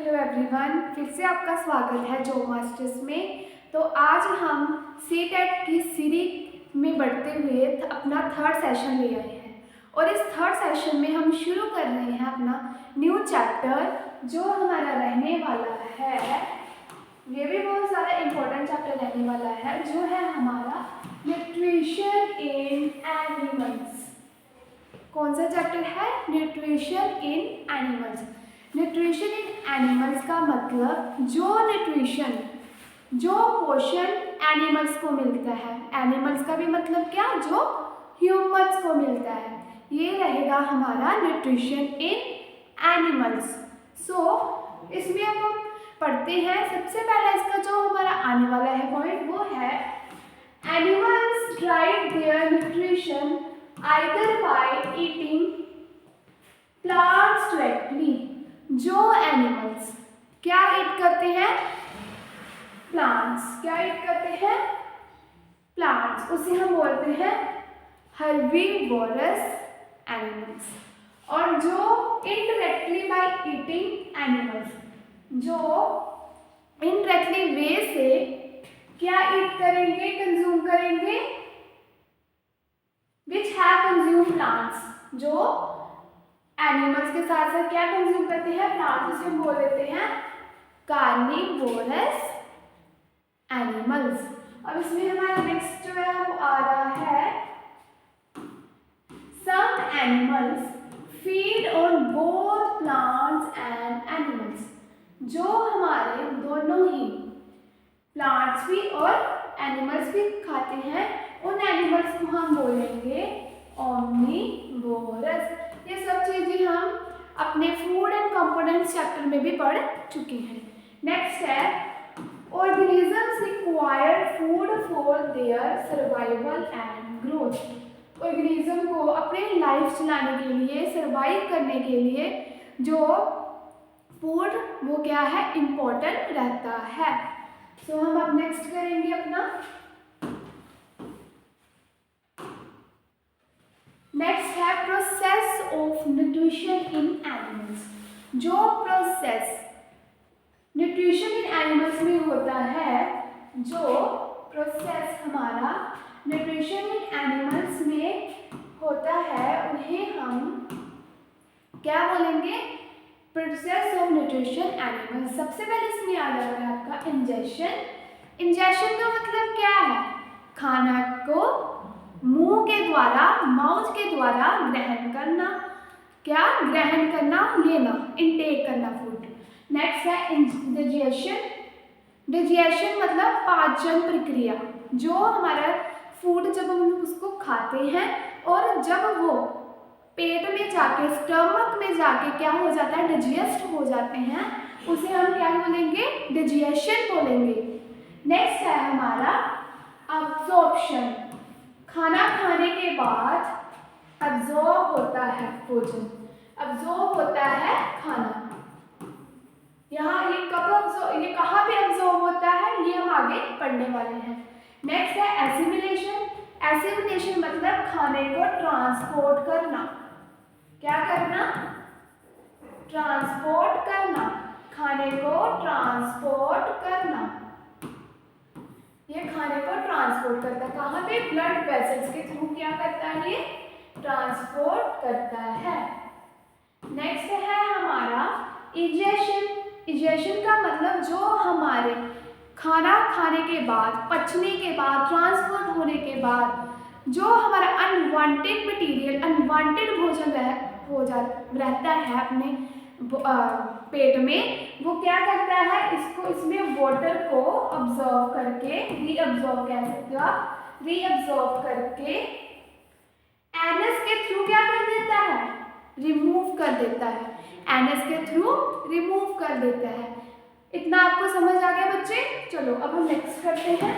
Hello everyone, फिर से आपका स्वागत है जॉब मास्टर्स में। तो आज हम सीटेट की सीरीज में बढ़ते हुए अपना थर्ड सेशन ले आए हैं और इस थर्ड सेशन में हम शुरू कर रहे हैं अपना न्यू चैप्टर जो हमारा रहने वाला है। ये भी बहुत सारा इम्पोर्टेंट चैप्टर रहने वाला है जो है हमारा न्यूट्रिशन इन एनिमल्स। कौन सा चैप्टर है? Nutrition in animals. Nutrition in animals का मतलब जो पोषण एनिमल्स को मिलता है। एनिमल्स का भी मतलब क्या? जो ह्यूमंस को मिलता है। ये रहेगा हमारा न्यूट्रिशन इन एनिमल्स। इसमें अब हम पढ़ते हैं। सबसे पहला इसका जो हमारा आने वाला है पॉइंट वो है animals drive their nutrition either by eating plants directly। जो एनिमल्स क्या ईट करते हैं? प्लांट्स। क्या ईट करते हैं? प्लांट्स। उसे हम बोलते हैं हर्बीवोरस एनिमल्स। और जो इनडायरेक्टली बाय ईटिंग एनिमल्स, जो इनडायरेक्टली वे से क्या ईट करेंगे, कंज्यूम करेंगे, which have consumed plants। जो एनिमल्स के साथ साथ क्या कंज्यूम करते हैं? प्लांट्स। उसे हम बोल देते हैं कार्निवोरस एनिमल्स। अब इसमें हमारा नेक्स्ट जो है वो आ रहा है some animals feed on both plants and animals। जो हमारे दोनों ही प्लांट्स भी और एनिमल्स भी खाते हैं, उन एनिमल्स को हम बोलेंगे ओमनीवोरस। ये सब चीजें हम अपने फूड एंड कंपोनेंट्स चैप्टर में भी पढ़ चुके हैं। नेक्स्ट है organisms require food for their survival and growth. Organism को अपने लाइफ चलाने के लिए, सर्वाइव करने के लिए जो फूड वो क्या है? इम्पोर्टेंट रहता है। हम अब नेक्स्ट करेंगे अपना नेक्स्ट है process of nutrition in animals. जो प्रोसेस न्यूट्रिशन इन एनिमल्स में होता है, जो प्रोसेस हमारा न्यूट्रिशन इन एनिमल्स में होता है, उन्हें हम क्या बोलेंगे? Process of nutrition animals. सबसे पहले इसमें आ जाता है आपका इंजेक्शन। इंजेक्शन का मतलब क्या है? खाना को मुंह के द्वारा, माउथ के द्वारा ग्रहण करना। क्या? ग्रहण करना, लेना, इनटेक करना फूड। नेक्स्ट है डाइजेशन। डाइजेशन मतलब पाचन प्रक्रिया। जो हमारा फूड जब हम उसको खाते हैं और जब वो पेट में जाके, स्टमक में जाके क्या हो जाता है? डाइजेस्ट हो जाते हैं, उसे हम क्या बोलेंगे? डाइजेशन बोलेंगे। नेक्स्ट है हमारा अब्जॉर्प्शन। खाना खाने के बाद अब्जॉर्ब होता है भोजन, अब्जॉर्ब होता है खाना। यहाँ ये कहाँ पे अब्जॉर्ब होता है, ये हम आगे पढ़ने वाले हैं। नेक्स्ट है एसिमिलेशन। एसिमिलेशन मतलब खाने को ट्रांसपोर्ट करना। क्या करना? ट्रांसपोर्ट करना। खाने को ट्रांसपोर्ट करना। ये खाने को ट्रांसपोर्ट करता है। कहाँ पे? ब्लड वेसल्स के थ्रू क्या करता है? ये ट्रांसपोर्ट करता है। नेक्स्ट है हमारा इजेशन। इजेशन का मतलब जो हमारे खाना खाने के बाद, पचने के बाद, ट्रांसपोर्ट होने के बाद जो हमारा अनवांटेड मटेरियल, अनवांटेड भोजन रहता है अपने पेट में, वो क्या करता है? इसमें वाटर को अब्जॉर्ब करके, रीअब्जॉर्ब कह सकते हो आप, रीअब्जॉर्ब करके एनस के थ्रू क्या कर देता है? रिमूव कर देता है। एनस के थ्रू रिमूव कर देता है। इतना आपको समझ आ गया बच्चे? चलो अब हम नेक्स्ट करते हैं।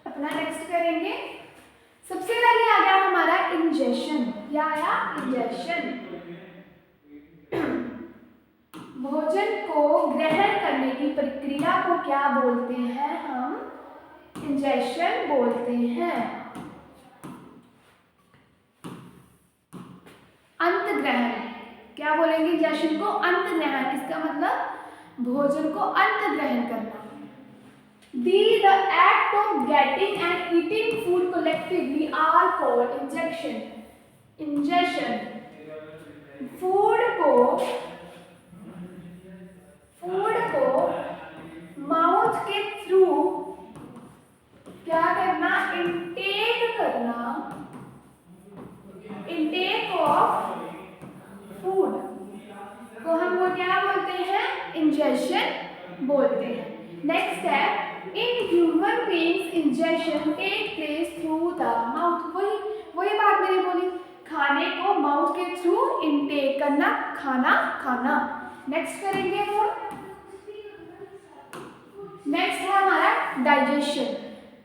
अपना नेक्स्ट करेंगे। सबसे पहले आ गया हमारा इंजेक्शन। क्या आया? इंजेक्शन। भोजन को ग्रहण करने की प्रक्रिया को क्या बोलते हैं? हम इंजेक्शन बोलते हैं। अंत ग्रहण क्या बोलेंगे इंजेशन को अंत ग्रहण, इसका मतलब भोजन को अंत ग्रहण करना। The act of getting and eating food collectively are called ingestion. Ingestion. Food को माउथ के थ्रू क्या करना, इंटेक करना, इंटेक ऑफ फूड को हम वो क्या बोलते हैं, इंजेशन बोलते हैं। नेक्स्ट है in human beings ingestion take place through the mouth. वही बात मैंने बोली, खाने को माउथ के थ्रू इंटेक करना, खाना। नेक्स्ट करेंगे हम, नेक्स्ट है हमारा डाइजेशन,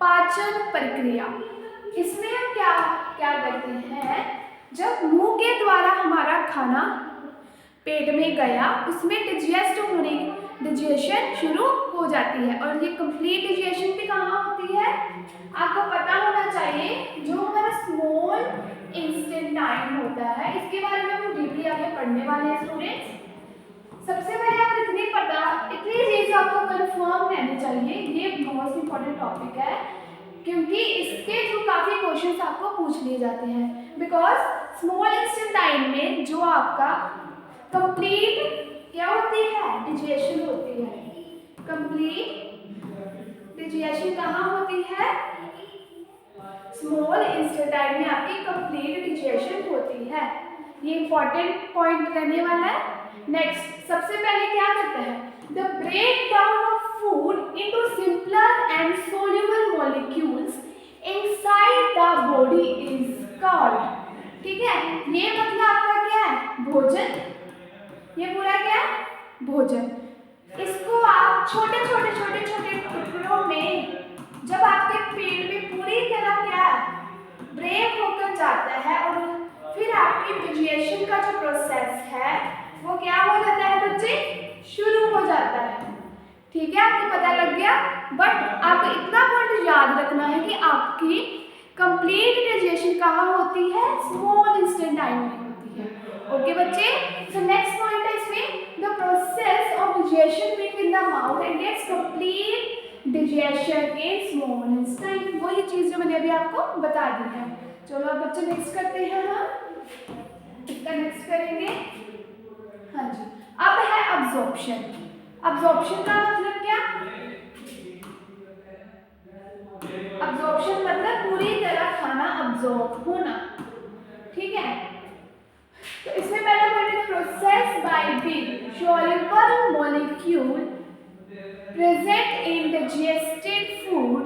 पाचन प्रक्रिया। इसमें हम क्या करते हैं, जब मुंह के द्वारा हमारा खाना पेट में गया, उसमें डिजेशन शुरू हो जाती है। और ये कंप्लीट डिजेशन भी कहाँ होती है, आपको पता होना चाहिए, जो हमारा स्मॉल इंटेस्टाइन होता है, इसके बारे में हम डीपली आगे पढ़ने वाले हैं स्टूडेंट्स। सबसे पहले आप इतनी चीज आपको कंफर्म रहनी चाहिए, ये मोस्ट इंपॉर्टेंट टॉपिक है, क्योंकि इसके थ्रू काफी क्वेश्चंस आपको पूछ लिए जाते हैं। बिकॉज स्मॉल इंटेस्टाइन में जो आपका कंप्लीट क्या होती है, डिजेशन होती है। कंप्लीट डिजेशन कहाँ होती है, स्मॉल इंटेस्टाइन में आपकी कंप्लीट डिजेशन होती है। ये इंपॉर्टेंट पॉइंट रहने वाला है। नेक्स्ट, सबसे पहले क्या करते हैं, the break down of food into simpler and soluble molecules inside the body is called. ठीक है, ये मतलब आपका क्या है, भोजन। ये पूरा क्या है, भोजन। इसको आप छोटे छोटे टुकड़ों में, जब आपके पेट में पूरी तरह क्या ब्रेक होकर जाता है, और फिर आपकी डिजेशन का जो प्रोसेस है वो क्या हो जाता है बच्चे, शुरू हो जाता है। ठीक है, आपको पता लग गया। बट आपको इतना पॉइंट याद रखना है कि आपकी कंप्लीट डिजेशन कहाँ होती है, स्मॉल इंटेस्टाइन में होती है। ओके बच्चे, सो नेक्स्ट पॉइंट है इसमें, the process of digestion between the mouth and gets complete digestion in small intestine. वही चीज जो मैंने अभी आपको बता दी है। चलो अब बच्चे नेक्स्ट करते हैं, हम इसका नेक्स्ट करेंगे। हाँ जी, अब है अब्जॉर्प्शन। अब्जॉर्प्शन का मतलब क्या, अब्जॉर्प्शन मतलब पूरी तरह खाना अब्जॉर्ब होना। ठीक है, तो इसमें पहला पॉइंट है process by the soluble molecule present in digested food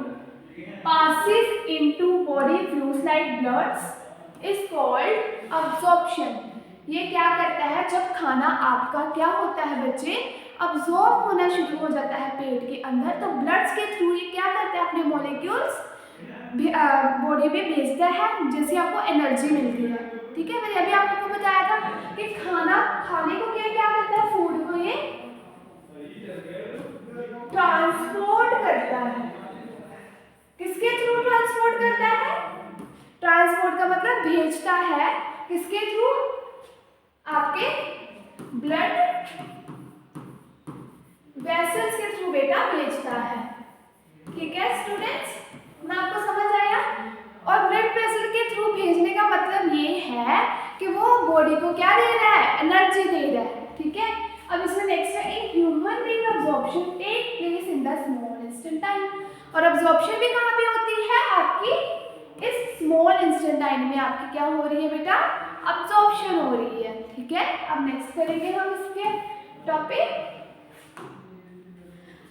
passes into body fluids like blood is called absorption। ये क्या करता है, जब खाना आपका क्या होता है बच्चे, अब्जॉर्ब होना शुरू हो जाता है पेट के अंदर, तो ब्लड्स के थ्रू ये क्या करता है, अपने मॉलिक्यूल्स बॉडी में भेजता है, जिससे आपको एनर्जी मिलती है। ठीक है, मैंने अभी आपको बताया था कि खाना खाने को क्या करता है, फूड को ये ट्रांसपोर्ट करता है। किसके थ्रू ट्रांसपोर्ट करता है, ट्रांसपोर्ट का मतलब भेजता है, किसके थ्रू, आपके ब्लड वेसल्स के थ्रू बेटा भेजता है। ठीक है स्टूडेंट्स, मैं आपको समझ आया। और ब्लड वेसल के थ्रू भेजने का मतलब ये है कि वो बॉडी को क्या दे रहा है, एनर्जी दे रहा है। ठीक है, अब इसमें नेक्स्ट है in human being absorption take place in the small intestine. और अब्जॉर्प्शन भी कहाँ पे होती है, आपकी इस स्मॉल इंटेस्टाइन में आपकी क्या हो रही है बेटा, अब्जॉर्प्शन हो रही है। ठीक है, अब नेक्स्ट करेंगे हम इसके टॉपिक,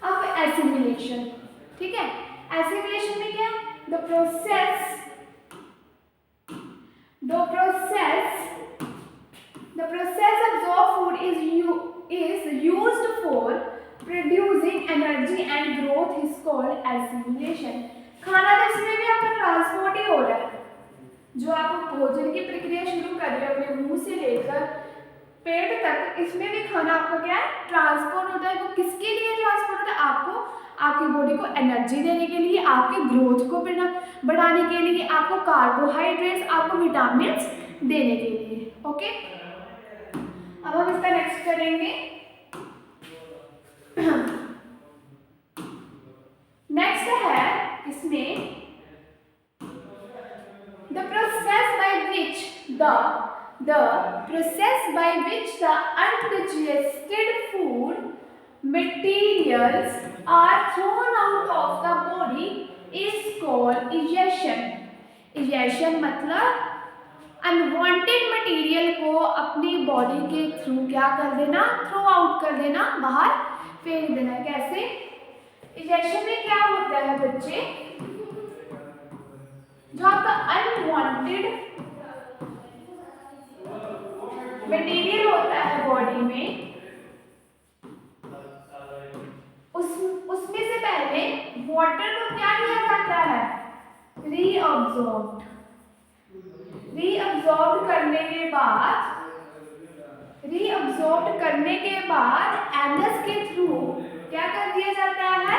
अब एसिमिलेशन। ठीक है, एसिमिलेशन में क्या, the process absorb food is used for producing energy and growth is called assimilation। खाना जिसमें भी आपका ट्रांसपोर्ट ही हो रहा है, जो आप भोजन की प्रक्रिया शुरू कर रहे हो अपने मुंह से लेकर पेट तक, इसमें भी खाना आपका क्या है, ट्रांसपोर्ट होता है। वो किसके लिए ट्रांसपोर्ट होता है, आपको आपकी बॉडी को एनर्जी देने के लिए, आपके ग्रोथ को बढ़ाने के लिए, आपको कार्बोहाइड्रेट्स, आपको विटामिन्स देने के लिए। ओके, अब हम इसका नेक्स्ट करेंगे। नेक्स्ट है इसमें the process by which the undigested food materials are thrown out of the body is called egestion. egestion मतलब अनवांटेड मटेरियल को अपनी बॉडी के थ्रू क्या कर देना, थ्रो आउट कर देना, बाहर फेंक देना। कैसे? egestion में क्या होता है बच्चे, जो आपका अनवांटेड मटेरियल होता है बॉडी में, उसमें से पहले वाटर को क्या किया जाता है, रीअब्सॉर्ब करने के बाद एनस के थ्रू क्या कर दिया जाता है,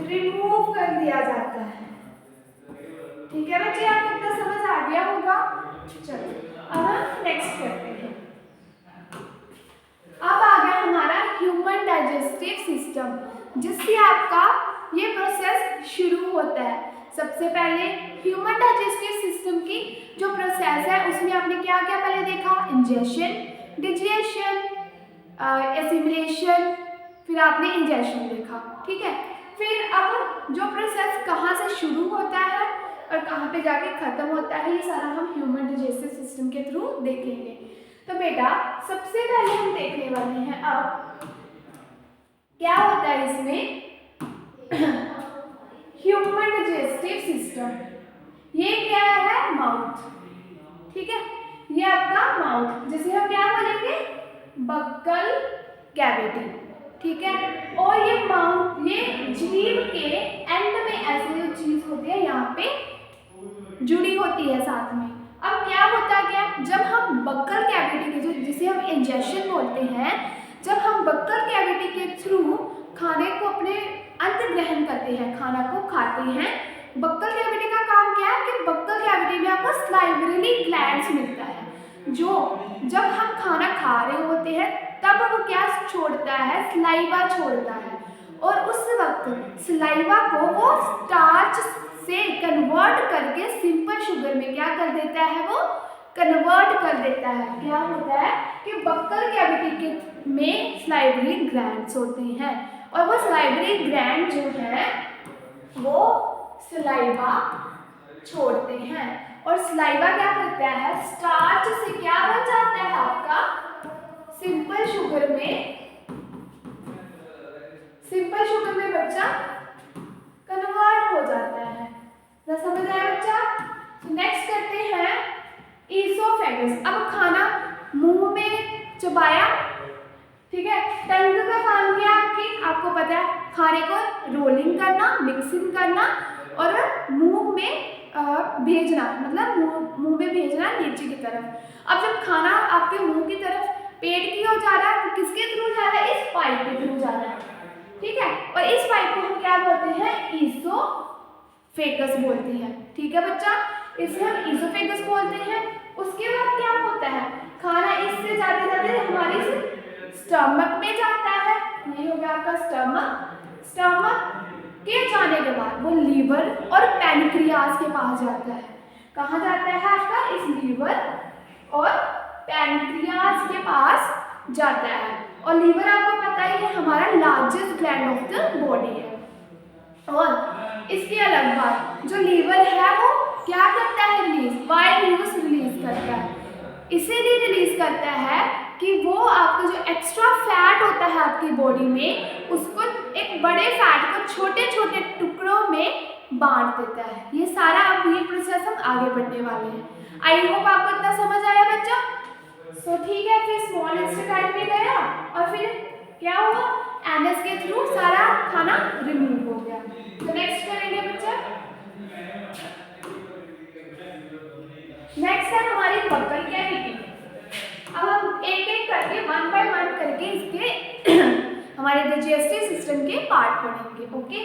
रिमूव कर दिया जाता है। ठीक है बच्चे, आपको इतना समझ आ गया होगा। चलो अब हम नेक्स्ट करते हैं। अब आ गया हमारा ह्यूमन डाइजेस्टिव सिस्टम, जिससे आपका ये प्रोसेस शुरू होता है। सबसे पहले ह्यूमन डाइजेस्टिव सिस्टम की जो प्रोसेस है उसमें आपने क्या क्या पहले देखा, इंजेशन, डिजेशन, एसिमिलेशन, फिर आपने इंजेशन देखा। ठीक है, फिर अब जो प्रोसेस कहाँ से शुरू होता है और कहाँ पे जाके खत्म होता है, ये सारा हम ह्यूमन डाइजेस्टिव सिस्टम के थ्रू देखेंगे। तो बेटा सबसे पहले हम देखने वाले हैं अब क्या होता है इसमें ह्यूमन डाइजेस्टिव सिस्टम। ये क्या है, माउथ। ठीक है, ये आपका माउथ, जिसे हम क्या बोलेंगे, बक्कल कैविटी। ठीक है, और ये माउथ, ये जीभ के एंड में ऐसे जो चीज होती है यहाँ पे जुड़ी होती है साथ में। अब क्या होता है, क्या जब हम बक्कल कैविटी के, जो जिसे हम इंजेक्शन बोलते हैं, जब हम बक्कल कैविटी के थ्रू खाने को अपने अंत ग्रहण करते हैं, खाना को खाते हैं, बक्कल कैविटी का काम क्या है कि बक्कल कैविटी में आपको सलाइवरी ग्लैंड्स मिलता है, जो जब हम खाना खा रहे होते हैं तब वो क्या छोड़ता है, सलाइवा छोड़ता है, और उस वक्त सलाइवा को वो स्टार्च से कन्वर्ट करके सिंपल शुगर में क्या कर देता है, वो कन्वर्ट कर देता है। क्या होता है कि बक्कल कैविटी के में सलाइवरी ग्लैंड्स होते हैं, और वो सलाइवरी ग्लैंड जो है वो सलाइवा छोड़ते हैं, और सलाइवा क्या करता है, स्टार्च से क्या बन जाता है आपका, सिंपल शुगर में बच्चा कन्वर्ट हो जाता है। ना समझ आया बच्चा? नेक्स्ट करते हैं ईसोफेगस। अब खाना मुंह में चबाया, ठीक है, टंग का काम क्या है आपको पता है, खाने को रोलिंग करना, मिक्सिंग करना और मुंह में भेजना, मतलब मुंह में भेजना नीचे की तरफ। अब जब खाना आपके मुंह की तरफ पेट की ओर जा रहा है तो किसके थ्रू जा रहा है, इस पाइप के थ्रू जा रहा है। ठीक है, और इस पाइप को हम क्या बोलते हैं, ईसोफेगस बोलते हैं। ठीक है बच्चा, इसे हम ईसोफेगस बोलते हैं। उसके बाद क्या होता है, खाना इससे जाते जाते हमारे स्टमक में जाता है, ये हो गया आपका स्टमक के जाने के बाद वो लीवर और पैनक्रियाज के पास जाता है। कहाँ जाता है आपका, इस लीवर और पैनक्रियाज के पास जाता है। और लीवर आपको पता ही है हमारा largest gland of the body है। और इसके अलग बात जो लीवर है वो क्या करता है, रिलीज, वाइल यूज रिलीज करता है। इसीलिए रिलीज करता है कि वो आपका जो एक्स्ट्रा फैट होता है आपकी बॉडी में, उसको एक बड़े फैट को छोटे छोटे टुकड़ों में बांट देता है। ये सारा अब ये प्रोसेस हम आगे बढ़ने वाले हैं। आई होप आपको इतना समझ आया बच्चा। सो ठीक है, फिर स्मॉल इंटेस्टाइन में गया और फिर क्या हुआ, एनस के थ्रू सारा खाना रिमूव हो गया। तो नेक्स्ट करेंगे बच्चा, नेक्स्ट है हमारी बक्कल कैविटी। अब हम एक एक करके 1 by 1 करके इसके हमारे डाइजेस्टिव सिस्टम के पार्ट पढ़ेंगे। ओके,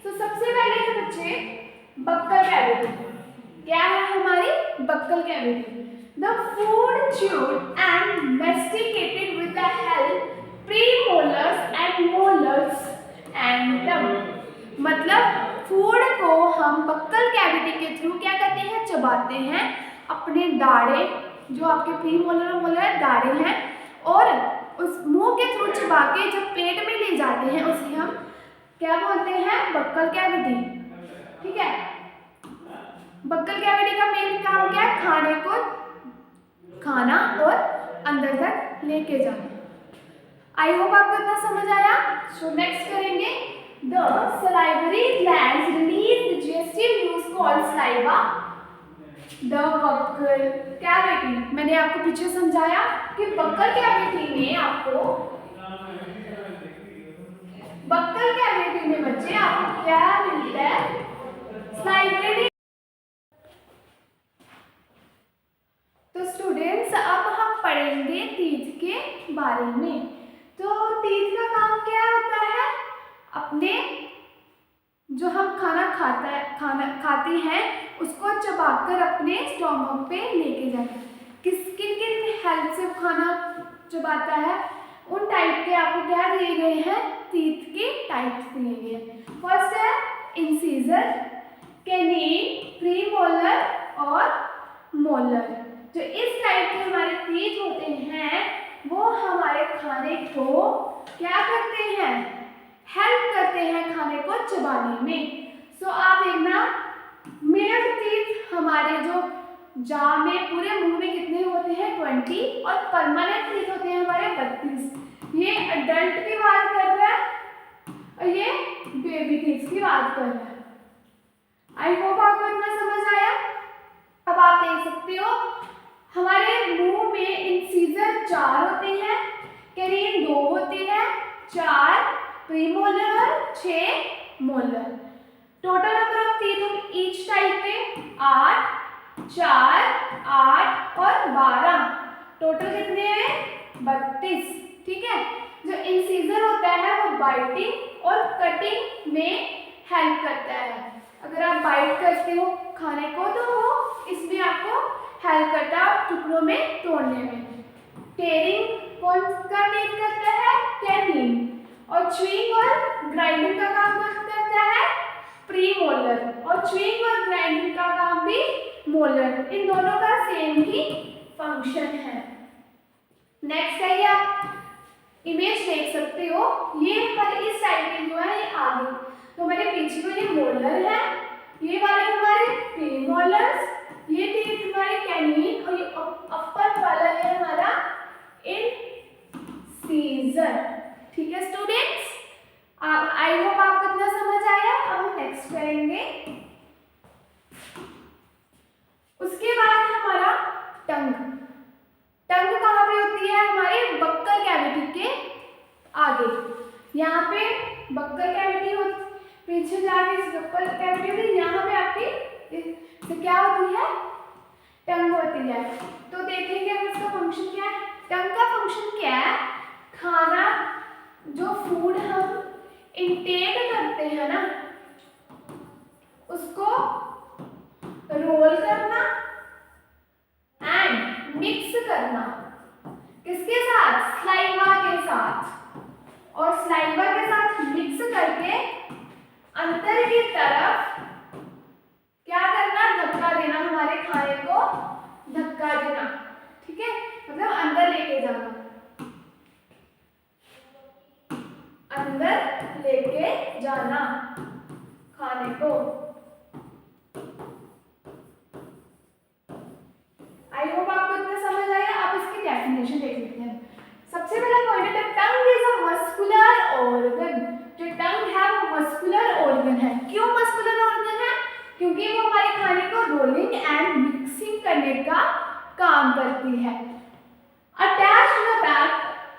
तो सबसे पहले है बच्चे बक्कल कैविटी। क्या है हमारी buccal cavity. The food chewed and masticated with the help premolars and molars and tongue. मतलब फूड को हम बक्कल कैविटी के थ्रू क्या करते हैं, चबाते हैं। अपने दाढ़े जो आपके प्रीमोलर और मोलर दाढ़े हैं, और उस मुंह के थ्रू चबा के जब पेट में ले जाते हैं उसे हम क्या बोलते हैं, बक्कल कैविटी। ठीक है, बक्कल कैविटी का मेन काम क्या है, खाने को खाना और अंदर तक लेके जाना। आई होप आपको इतना समझ आया। सो नेक्स्ट करेंगे, the salivary glands release digestive juice called saliva। The buccal cavity, मैंने आपको पीछे समझाया कि बक्कल कैविटी में आपको, बक्कल कैविटी में बच्चे आपको क्या मिलता है, सलाइवरी। तो स्टूडेंट्स अब हम पढ़ेंगे टीथ के बारे में। तो टीथ का काम क्या होता है, अपने जो हम खाना खाते हैं उसको चबाकर अपने स्टोमक पे लेके जाना। किन किन हेल्प से खाना चबाता है, उन टाइप के आपको क्या दिए गए हैं, टीथ के टाइप्स दिए गए हैं। फर्स्ट है इंसीजर, कैनिन, प्रीमोलर और मोलर। जो इस टाइप के हमारे टीथ होते हैं वो हमारे खाने को क्या करते हैं, हेल्प करते हैं खाने को चबाने में। सो आप देखना, मिल्क टीथ हमारे जो जा में पूरे मुंह में कितने होते हैं, 20, और परमानेंट टीथ होते हैं हमारे 32। ये अडल्ट की बात कर रहा है और ये बेबी टीथ की बात कर रहा है। आई होप आपको इतना समझ आया। अब आप देख सकते हो हमारे मुंह में इंसीजर 4 होते हैं, कैनिन 2 होते हैं, 4 प्रीमोलर और 6 molar. Total number of teeth of each type के 8, 4, 8 और 12, टोटल कितने हैं, 32। ठीक है, जो इंसीजर होता है वो बाइटिंग और कटिंग में हेल्प करता है। अगर आप बाइट करते हो खाने को तो वो इसमें आपको हेल्प करता है टुकड़ों में तोड़ने में। टेयरिंग कौन का टीथ करता है, कैनिन, और च्यूइंग और ग्राइंडिंग का काम कौन करता है, प्रीमोलर, और च्यूइंग और ग्राइंडिंग का काम भी मोलर। इन दोनों का सेम ही फंक्शन है। नेक्स्ट है, ये आप इमेज देख सकते हो, ये हमारे इस साइड में जो है ये आगे, तो हमारे पीछे को ये मोलर है, ये वाले हमारे प्रीमोलर्स, ये टीथ हमारे कैनिन, और ये अपर वाला है हमारा इंसीजर। ठीक है स्टूडेंट्स, आई होप आपको इतना समझ आया। अब हम नेक्स्ट करेंगे, उसके बाद हमारा टंग। टंग कहाँ पे होती है, हमारे बक्कल कैविटी के आगे। यहाँ पे बक्कल कैविटी होती, पीछे जाके इस बक्कल कैविटी होती है, यहाँ पे आपकी तो क्या होती है, टंग होती है। तो देखेंगे अब इसका फंक्शन क्या है। टंग का फंक्शन क्या है, खाना जो फूड हम इंटेक करते हैं ना, उसको रोल करना एंड मिक्स करना, किसके साथ, स्लाइवा के साथ, और स्लाइवा के साथ मिक्स करके अंदर की तरफ क्या करना, धक्का देना, हमारे खाने को धक्का देना। ठीक है, मतलब अंदर लेके जाना, अंदर लेके जाना खाने को। आई होप आपको इतना समझ आया। आप इसकी डेफिनेशन देख लेते हैं। सबसे पहला पॉइंट है, tongue is a muscular organ. जो टंग है वो मस्कुलर ऑर्गन है। क्यों मस्कुलर ऑर्गन है, क्योंकि वो हमारे खाने को रोलिंग एंड मिक्सिंग करने का काम करती है। Attach to the back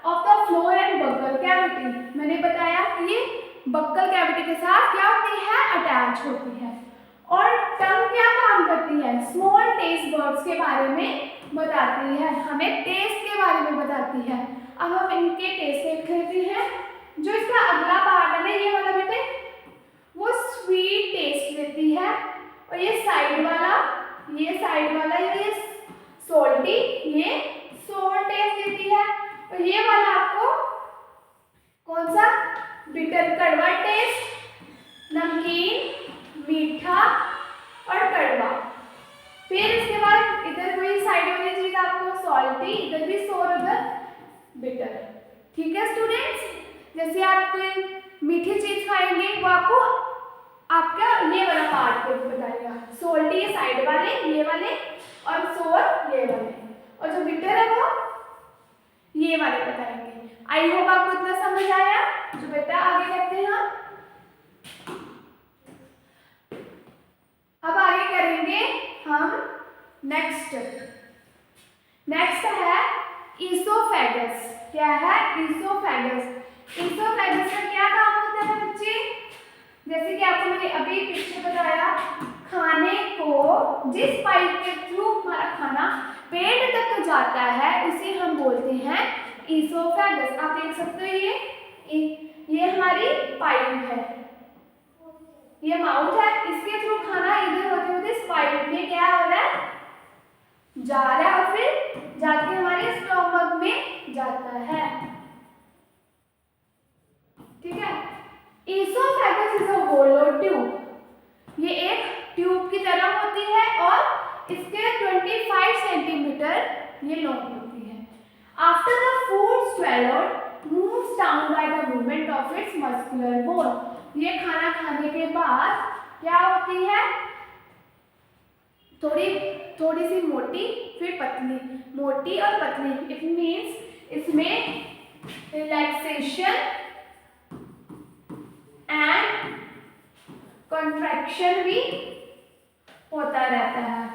of the floor and buccal cavity, मैंने बताया कि ये बक्कल कैविटी के साथ क्या होती है, अटैच होती है। और टंग क्या काम करती है, स्मॉल टेस्ट बर्ड्स के बारे में बताती है, हमें टेस्ट के बारे में बताती है। अब हम इनके टेस्ट देख लेते हैं। जो इसका अगला पार्ट है ये वाला बेटे, वो स्वीट टेस्ट देती है, और ये साइड वाला ये साइड वाला ये सोल्टी, ये सोर टेस्ट देती है, और ये वाला आपको कौन सा, बिटर कड़वा टेस्ट, नमकीन, मीठा और कड़वा। फिर इसके बाद इधर कोई साइड वाली चीज आपको सॉल्टी, इधर भी सोर, उधर बिटर। ठीक है स्टूडेंट्स, जैसे आप कोई मीठी चीज खाएंगे वो आपको आपका ये वाला पार्ट को बताएगा, सोल्टी ये साइड वाले ये वाले और सोर ये वाले, और जो बिटर है वो ये वाले बताएंगे। आई होप आपको इतना समझ आया। जो बेटा आगे करते हैं अब आगे करेंगे हम नेक्स्ट है ईसोफेगस। क्या है ईसोफेगस? ईसोफेगस का क्या काम होता है बच्चे? जैसे कि आपको मैंने अभी पीछे बताया, खाने को जिस पाइप के थ्रू हमारा खाना पेट तक जाता है उसे हम बोलते हैं ईसोफेगस। आप देख सकते हो ये हमारी पाइप है, ये माउथ है, इसके थ्रू खाना इधर होते होते इस पाइप में क्या हो रहा है, जा रहा है और फिर जाके हमारे स्टोमक में जाता है। ठीक है, oesophagus is a hollow tube. ये एक ट्यूब की तरह होती है और इसके 25 सेंटीमीटर ये लॉन्ग होती है। After the food swallowed moves down by the movement of its muscular bone। ये खाना खाने के बाद क्या होती है, थोड़ी सी मोटी फिर पतली, मोटी और पतली। इट मीन्स इसमें रिलैक्सेशन एंड कॉन्ट्रैक्शन भी होता रहता है।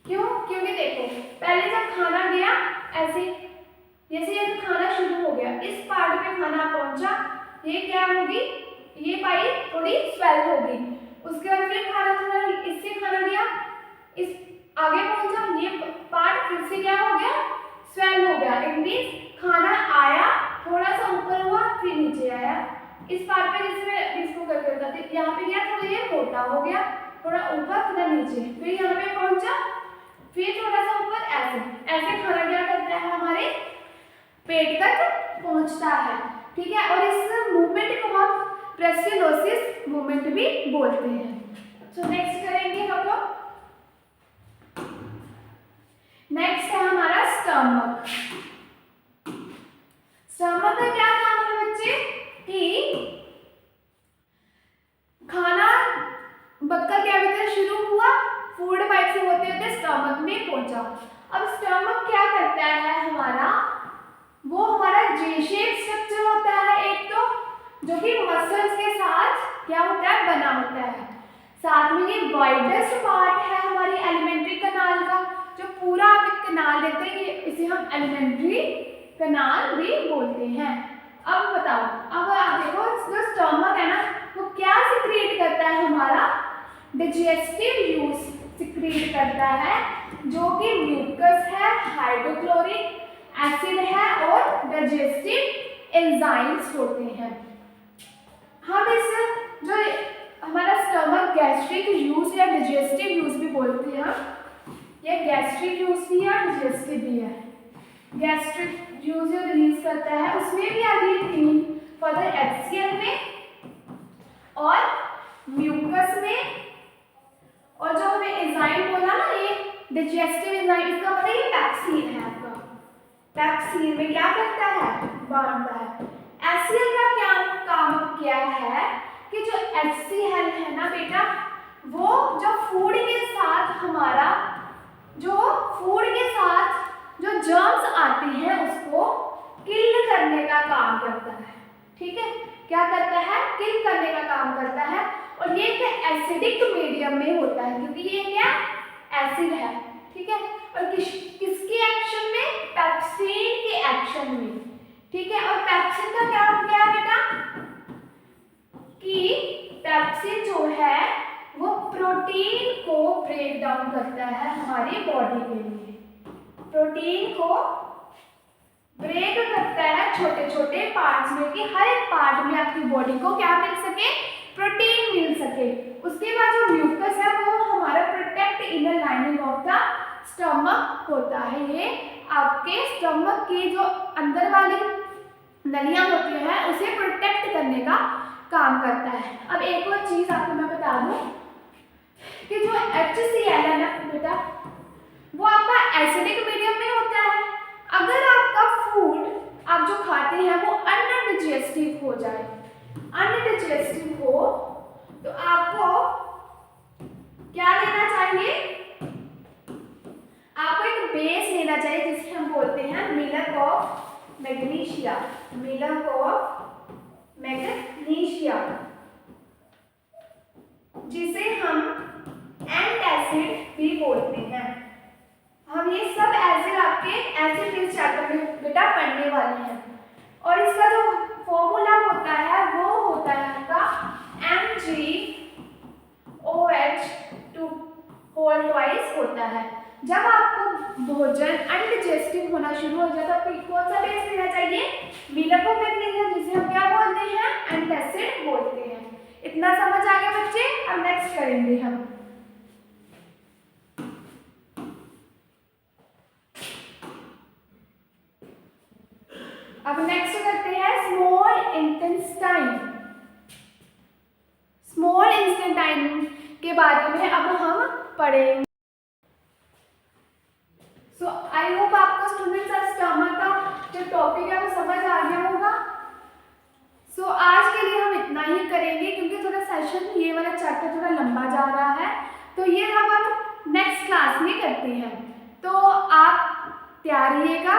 क्यों? क्योंकि देखो पहले जब खाना गया ऐसे, जैसे खाना शुरू हो गया, इस पार्ट पे खाना पहुंचा, ये क्या होगी, ये पाइप थोड़ी स्वेल होगी, उसके बाद फिर खाना थोड़ा इससे खाना गया, इस आगे पहुंचा, ये पार्ट फिर से क्या हो गया, स्वेल हो गया। इट मीन्स खाना आया, थोड़ा सा ऊपर हुआ फिर नीचे आया। इस पार्ट पे जिसमें इसको कर करते यहाँ पे गया, थोड़ा ये मोटा हो गया, थोड़ा ऊपर थोड़ा नीचे, फिर यहाँ पे पहुंचा, फिर थोड़ा सा ऊपर, ऐसे ऐसे खाना क्या करता है, हमारे पेट तक पहुंचता है। ठीक है, और इस मूवमेंट को हम प्रेस्टिलोसिस मूवमेंट भी बोलते हैं। सो नेक्स्ट करेंगे हम लोग, नेक्स्ट है हमारा स्टमक। स्टमक का क्या काम है बच्चे, कि खाना बक्कल के भीतर शुरू हुआ, फूड पाइप से होते होते स्टमक में पहुंचा। अब स्टमक क्या करता है हमारा, वो हमारा जे शेप स्ट्रक्चर होता है एक तो, जो कि मसल्स के साथ क्या होता है, बना होता है। साथ में ये वाइडेस्ट पार्ट है हमारी एलिमेंट्री कनाल का, जो पूरा आप एक कनाल देखते हैं, इसे हम एलिमेंट्री कनाल भी बोलते हैं। अब बताओ, अब आप देखो जो स्टमक है ना, वो क्या सिक्रीट करता है, हमारा डाइजेस्टिव यूज सिक्रीट करता है, जो कि म्यूकस है, हाइड्रोक्लोरिक एसिड है और डाइजेस्टिव एंजाइम्स होते हैं। हम इस जो हमारा स्टमक गैस्ट्रिक यूज या डाइजेस्टिव यूज भी बोलते हैं, ये गैस्ट्रिक यूज भी है, डाइजेस्टिव भी है। गैस्ट्रिक यूज जो रिलीज करता है उसमें भी आगे तीन फर्दर HCl में और म्यूकस में, और जो हमें एंजाइम बोला ना, ये डाइजेस्टिव एंजाइम, इसका मतलब ये पैप्सिन है आपका, पैप्सिन में क्या करता है, बांधता है। HCl का क्या काम क्या है, कि जो HCl है ना बेटा, वो जो फूड के साथ हमारा, जो फूड के साथ जो जर्म्स आते हैं उसको किल करने का काम करता है। ठीक है, क्या करता है, किल करने का काम करता है, और ये एसिडिक मीडियम में होता है, क्योंकि ये क्या एसिड है। ठीक है, और किसके एक्शन में, पेप्सिन के एक्शन में। ठीक है, और पेप्सिन का क्या है बेटा, कि पेप्सिन जो है वो प्रोटीन को ब्रेक डाउन करता है हमारी बॉडी के लिए, प्रोटीन को ब्रेक करता है छोटे छोटे पार्ट्स में कि हर एक पार्ट में आपकी बॉडी को क्या मिल सके, प्रोटीन मिल सके। उसके बाद जो म्यूकस है वो हमारा protect inner lining of the stomach होता है। ये आपके स्टमक की जो अंदर वाली नलियां होती हैं उसे प्रोटेक्ट करने का काम करता है। अब एक और चीज आपको मैं बता दूं कि जो HCl है ना बेटा, वो आपका एसिडिक मीडियम में होता है। अगर आपका फूड आप जो खाते हैं वो अनडाइजेस्टिव हो जाए, अनडाइजेस्टिव हो, तो आपको क्या लेना चाहिए, आपको एक बेस लेना चाहिए जिसे हम बोलते हैं milk of magnesia, milk of magnesia, जिसे हम एंटासिड भी बोलते हैं। हम ये सब एसिड आपके एसिड इस चैप्टर में बेटा पढ़ने वाले हैं। और इसका जो फॉर्मूला होता है वो होता है आपका MgOH2 होल ट्वाइस होता है। जब आपको भोजन अनडाइजेस्टिव होना शुरू हो जाता है तो कौन सा बेस लेना चाहिए, मिल्क ऑफ मैग्नीशिया, जिसे हम क्या बोलते हैं, एंटासिड बोलते हैं। इतना समझ आ गया बच्चे। अब नेक्स्ट करेंगे हम अब नेक्स्ट करते हैं स्मॉल इंटेस्टाइन। स्मॉल इंटेस्टाइन के बारे में अब हम पढ़ेंगे। सो आई होप आपको स्टूडेंट्स आज स्टमक का जो टॉपिक है वो समझ आ गया होगा। सो आज के लिए हम इतना ही करेंगे क्योंकि थोड़ा सेशन ये वाला चैप्टर थोड़ा लंबा जा रहा है, तो ये हम नेक्स्ट क्लास में करते हैं। तो आप तैयार रहिएगा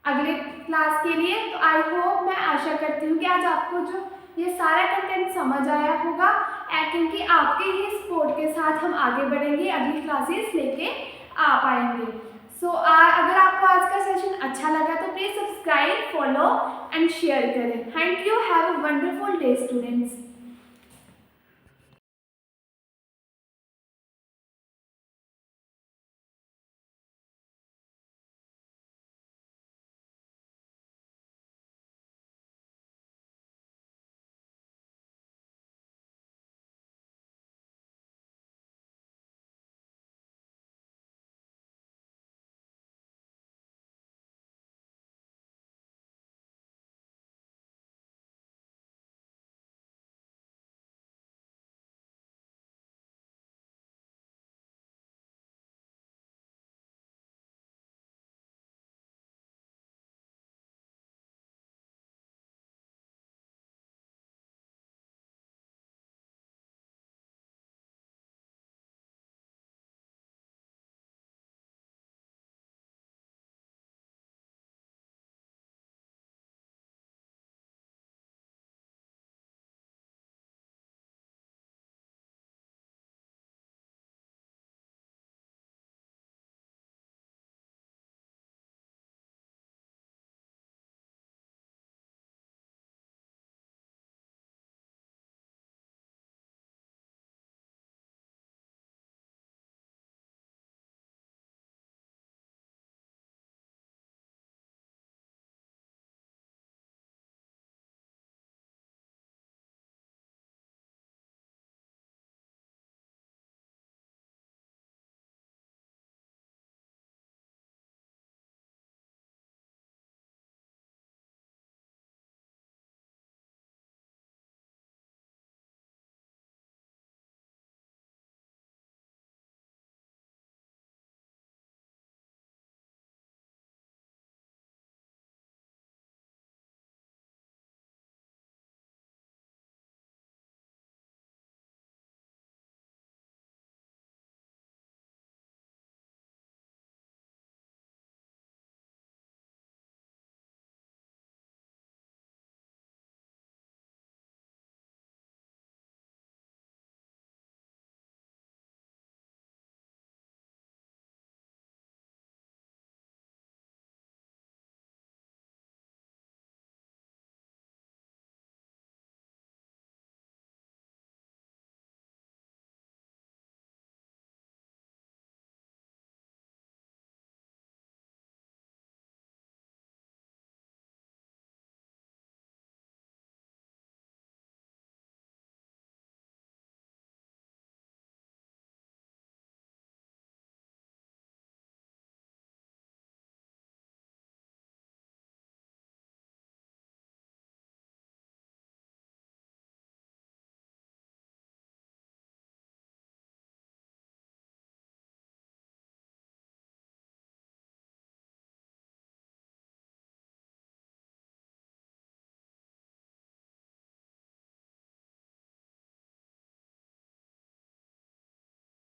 अगले क्लास के लिए। तो आई होप, मैं आशा करती हूँ कि आज आपको जो ये सारा कंटेंट समझ आया होगा, क्योंकि आपके ही सपोर्ट के साथ हम आगे बढ़ेंगे, अगली क्लासेस लेके आ पाएंगे। सो अगर आपको आज का सेशन अच्छा लगा तो please subscribe, follow and share करें। Thank you. Have a wonderful day students.